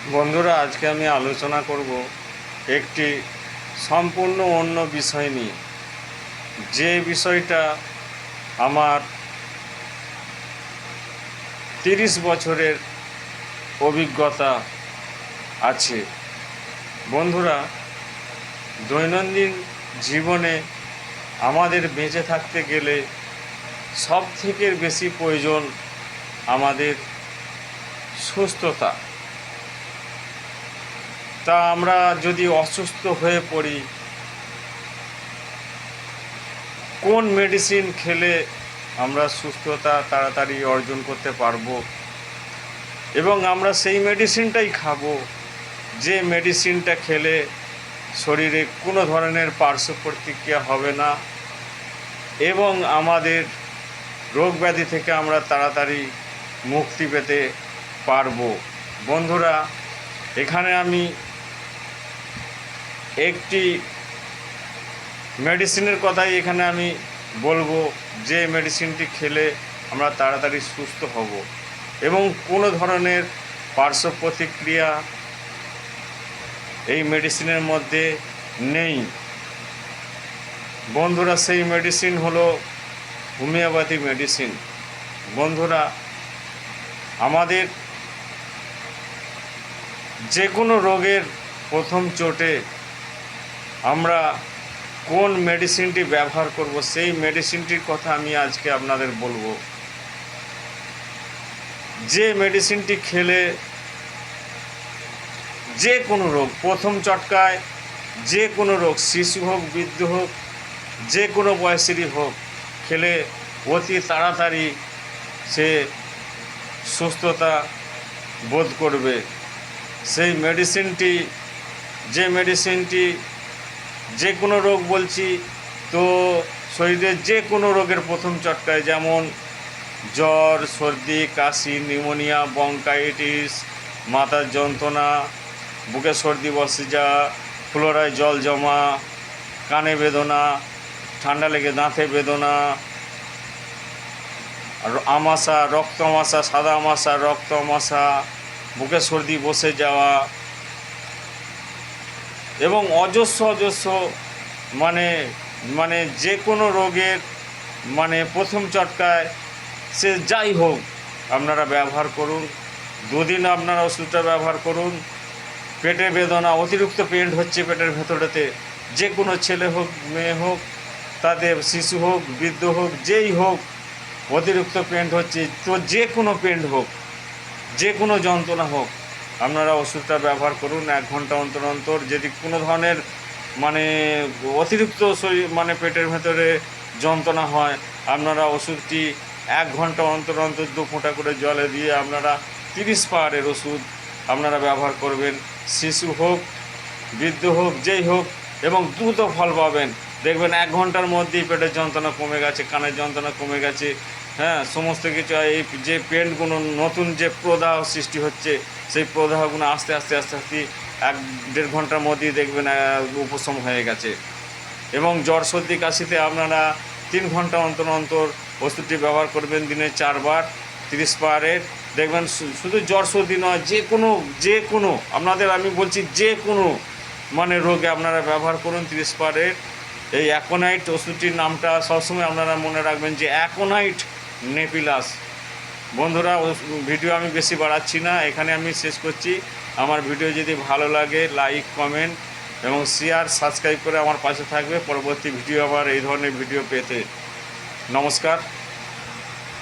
বন্ধুরা, আজকে আমি আলোচনা করব একটি সম্পূর্ণ অন্য বিষয় নিয়ে। যে বিষয়টা আমার 30 বছরের অভিজ্ঞতা আছে। বন্ধুরা, দৈনন্দিন জীবনে আমাদের বেঁচে থাকতে গেলে সবথেকে বেশি প্রয়োজন আমাদের সুস্থতা। তা আমরা যদি অসুস্থ হয়ে পড়ি, কোন মেডিসিন খেলে আমরা সুস্থতা তাড়াতাড়ি অর্জন করতে পারবো এবং আমরা সেই মেডিসিনটাই খাবো যে মেডিসিনটা খেলে শরীরে কোনো ধরনের পার্শ্ব প্রতিক্রিয়া হবে না এবং আমাদের রোগ ব্যাধি থেকে আমরা তাড়াতাড়ি মুক্তি পেতে পারবো। বন্ধুরা, এখানে আমি একটি মেডিসিনের কথাই এখানে আমি বলবো, যে মেডিসিনটি খেলে আমরা তাড়াতাড়ি সুস্থ হব এবং কোনো ধরনের পার্শ্ব প্রতিক্রিয়া এই মেডিসিনের মধ্যে নেই। বন্ধুরা, সেই মেডিসিন হলো হোমিওপ্যাথি মেডিসিন। বন্ধুরা, আমাদের যে কোনো রোগের প্রথম চোটে আমরা কোন মেডিসিনটি ব্যবহার করব সেই মেডিসিনটির কথা আমি আজকে আপনাদের বলবো। যে মেডিসিনটি খেলে যে কোনো রোগ প্রথম চটকায়, যে কোনো রোগ, শিশু হোক বৃদ্ধ হোক, যে কোনো বয়সেরই হোক, খেলে অতি তাড়াতাড়ি সে সুস্থতা বোধ করবে। সেই মেডিসিনটি, যে মেডিসিনটি যে কোনো রোগ বলছি, তো শরীরের যে কোনো রোগের প্রথম চটকায়, যেমন জ্বর, সর্দি, কাশি, নিউমোনিয়া, ব্রঙ্কাইটিস, মাথার যন্ত্রণা, বুকে সর্দি বসে যাওয়া, ফ্লোরায় জল জমা, কানে বেদনা, ঠান্ডা লেগে দাঁতে বেদনা, আমাশা, রক্ত আমাশা, সাদা আমাশা, রক্ত আমাশা, বুকে সর্দি বসে যাওয়া এবং অজস্র মানে মানে যে কোনো রোগের প্রথম চটকায় সে যাই হোক আপনারা ব্যবহার করুন। 2 দিন আপনারা ওষুধটা ব্যবহার করুন। পেটে বেদনা, অতিরিক্ত পেন হচ্ছে পেটের ভেতরেতে, যে কোনো ছেলে হোক মেয়ে হোক, তাদের শিশু হোক বৃদ্ধ হোক, যেই হোক, অতিরিক্ত পেন হচ্ছে, তো যে কোনো পেন হোক, যে কোনো যন্ত্রণা হোক, আপনারা ওষুধটা ব্যবহার করুন 1 ঘন্টা অন্তর অন্তর। যদি কোনো ধরনের অতিরিক্ত শরীর পেটের ভেতরে যন্ত্রণা হয়, আপনারা ওষুধটি 1 ঘন্টা অন্তর অন্তর 2 ফোঁটা করে জলে দিয়ে আপনারা 30 পাওয়ারের ওষুধ আপনারা ব্যবহার করবেন। শিশু হোক বৃদ্ধ হোক, যেই হোক, এবং দ্রুত ফল পাবেন। দেখবেন 1 ঘন্টার মধ্যেই পেটের যন্ত্রণা কমে গেছে, কানের যন্ত্রণা কমে গেছে, হ্যাঁ, সমস্ত কিছু। এই যে পেনগুলো নতুন যে প্রদাহ সৃষ্টি হচ্ছে, সেই প্রদাহগুলো আস্তে আস্তে 1-1.5 ঘন্টার মধ্যেই দেখবেন উপশম হয়ে গেছে। এবং জ্বর সর্দি কাশিতে আপনারা 3 ঘন্টা অন্তর অন্তর ওষুধটি ব্যবহার করবেন, দিনে 4 বার 30 পাওয়ারের। দেখবেন শুধু জ্বর সর্দি নয়, যে কোনো আপনাদের আমি বলছি যে কোনো রোগে আপনারা ব্যবহার করুন 30 পাওয়ারের এই অ্যাকোনাইট ওষুধটির নামটা সবসময় আপনারা মনে রাখবেন, যে অ্যাকোনাইট নেপিলাস। বন্ধুরা, ভিডিও আমি বেশি বাড়াচ্ছি না, এখানে আমি শেষ করছি। আমার ভিডিও যদি ভালো লাগে লাইক, কমেন্ট এবং শেয়ার, সাবস্ক্রাইব করে আমার পাশে থাকবে পরবর্তী ভিডিও আবার এই ধরনের ভিডিও পেতে। নমস্কার।